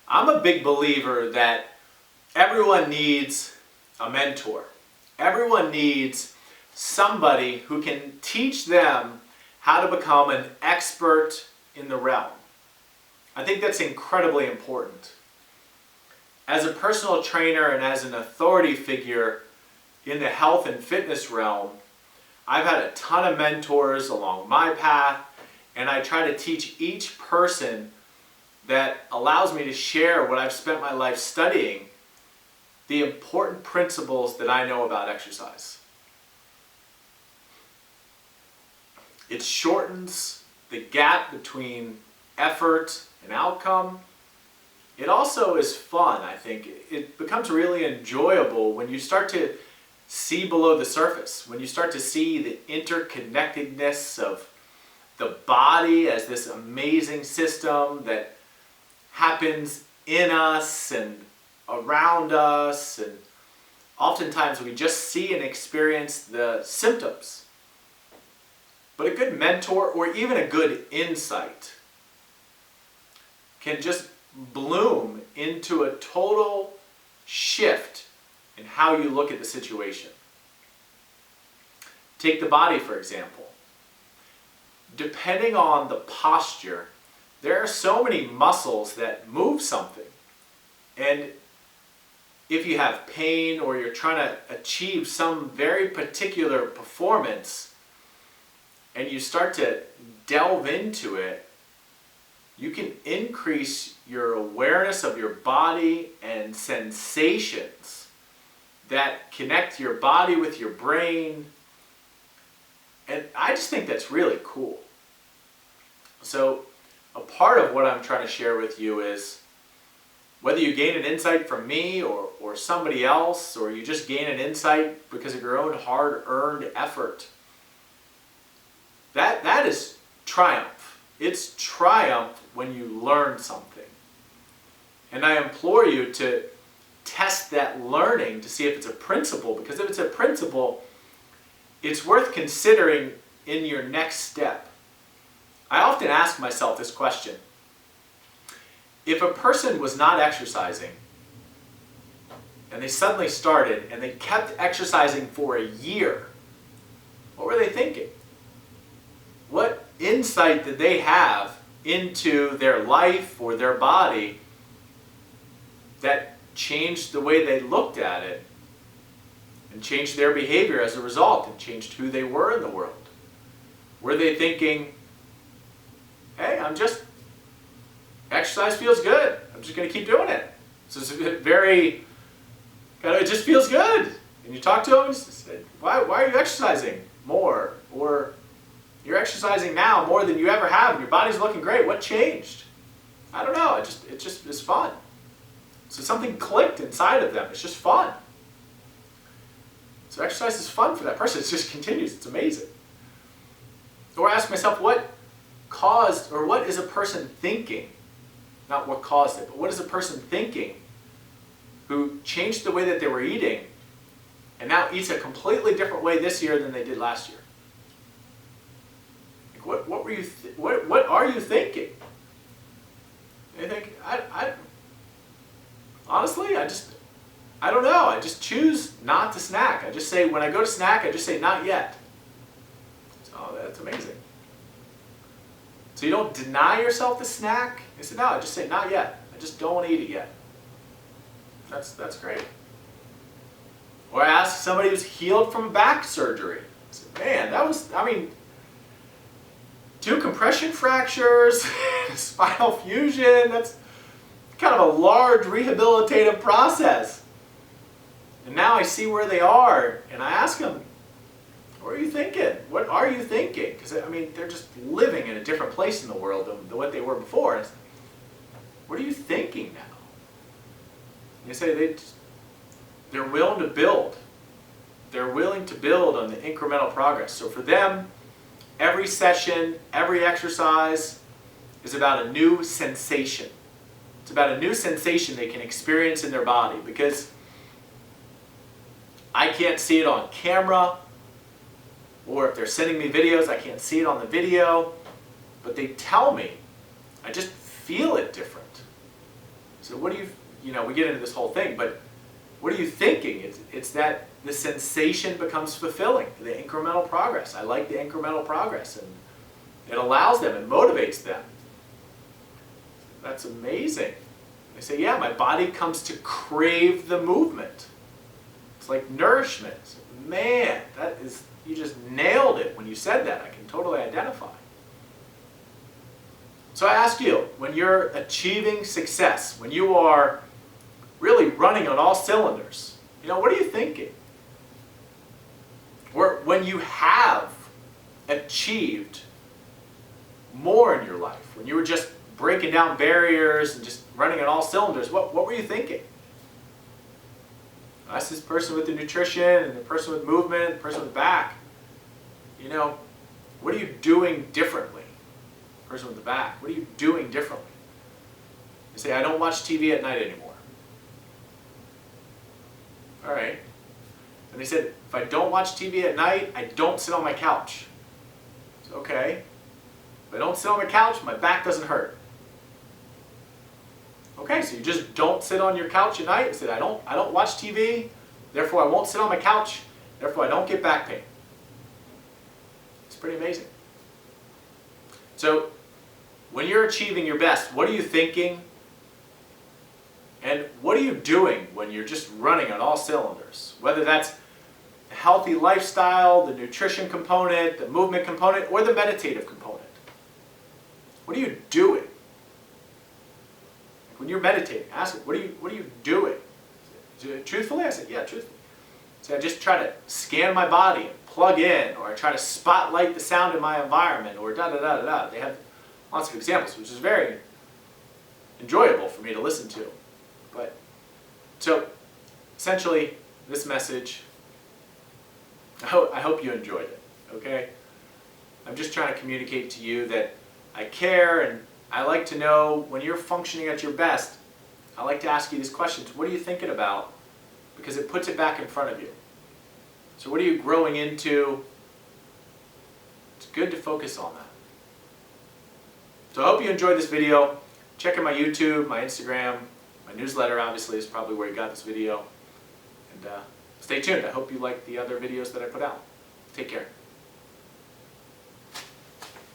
I'm a big believer that everyone needs a mentor. Everyone needs somebody who can teach them how to become an expert in the realm. I think that's incredibly important. As a personal trainer and as an authority figure in the health and fitness realm, I've had a ton of mentors along my path, and I try to teach each person that allows me to share what I've spent my life studying, the important principles that I know about exercise. It shortens the gap between effort and outcome. It also is fun, I think. It becomes really enjoyable when you start to see below the surface, when you start to see the interconnectedness of the body as this amazing system that happens in us and around us, and oftentimes we just see and experience the symptoms. But a good mentor or even a good insight can just bloom into a total shift in how you look at the situation. Take the body, for example. Depending on the posture, there are so many muscles that move something. And if you have pain or you're trying to achieve some very particular performance and you start to delve into it, you can increase your awareness of your body and sensations that connect your body with your brain. And I just think that's really cool. So a part of what I'm trying to share with you is whether you gain an insight from me or somebody else, or you just gain an insight because of your own hard-earned effort, that is triumph. It's triumph when you learn something. And I implore you to test that learning to see if it's a principle, because if it's a principle, it's worth considering in your next step. I often ask myself this question. If a person was not exercising and they suddenly started and they kept exercising for a year, what were they thinking? What insight did they have into their life or their body that changed the way they looked at it and changed their behavior as a result and changed who they were in the world? Were they thinking, hey, exercise feels good, I'm just going to keep doing it. So it's very, it just feels good. And you talk to them and say, why are you exercising more? Or you're exercising now more than you ever have and your body's looking great. What changed? I don't know. It just is fun. So something clicked inside of them. It's just fun. So exercise is fun for that person. It just continues. It's amazing. Or I ask myself, what caused, or what is a person thinking? Not what caused it, but what is a person thinking who changed the way that they were eating and now eats a completely different way this year than they did last year? Like what are you thinking? And you think, honestly, I don't know. I just choose not to snack. I just say, when I go to snack, I just say, not yet. So that's amazing. So you don't deny yourself the snack. You say, no, I just say, not yet. I just don't want to eat it yet. That's great. Or I ask somebody who's healed from back surgery. I say, man, 2 compression fractures, spinal fusion. That's kind of a large rehabilitative process. And now I see where they are, and I ask them, what are you thinking? What are you thinking? Because, they're just living in a different place in the world than what they were before. What are you thinking now? And they say they're willing to build. They're willing to build on the incremental progress. So for them, every session, every exercise is about a new sensation. It's about a new sensation they can experience in their body, because I can't see it on camera, or if they're sending me videos, I can't see it on the video, but they tell me, I just feel it different. So what do we get into this whole thing, but what are you thinking? It's that the sensation becomes fulfilling, the incremental progress. I like the incremental progress, and it allows them, it motivates them. That's amazing. They say, yeah, my body comes to crave the movement. It's like nourishment. Man, you just nailed it when you said that. I can totally identify. So I ask you, when you're achieving success, when you are really running on all cylinders, what are you thinking? Or when you have achieved more in your life, when you were just breaking down barriers and just running on all cylinders, what were you thinking? That's this person with the nutrition and the person with movement, the person with back. What are you doing differently? Person with the back, what are you doing differently? You say, I don't watch TV at night anymore. All right. And they said, if I don't watch TV at night, I don't sit on my couch. It's okay. If I don't sit on my couch, my back doesn't hurt. Okay, so you just don't sit on your couch at night. You said, I don't watch TV, therefore I won't sit on my couch, therefore I don't get back pain. It's pretty amazing. So, when you're achieving your best, what are you thinking? And what are you doing when you're just running on all cylinders? Whether that's a healthy lifestyle, the nutrition component, the movement component, or the meditative component. What are you doing? When you're meditating, ask it, what are you doing? Truthfully? I said, yeah, truthfully. So I just try to scan my body and plug in, or I try to spotlight the sound in my environment, or da-da-da-da-da. They have lots of examples, which is very enjoyable for me to listen to. So, essentially, this message, I hope you enjoyed it, okay? I'm just trying to communicate to you that I care, and I like to know when you're functioning at your best, I like to ask you these questions. What are you thinking about? Because it puts it back in front of you. So what are you growing into? It's good to focus on that. So I hope you enjoyed this video. Check out my YouTube, my Instagram, my newsletter obviously is probably where you got this video. And stay tuned. I hope you like the other videos that I put out. Take care.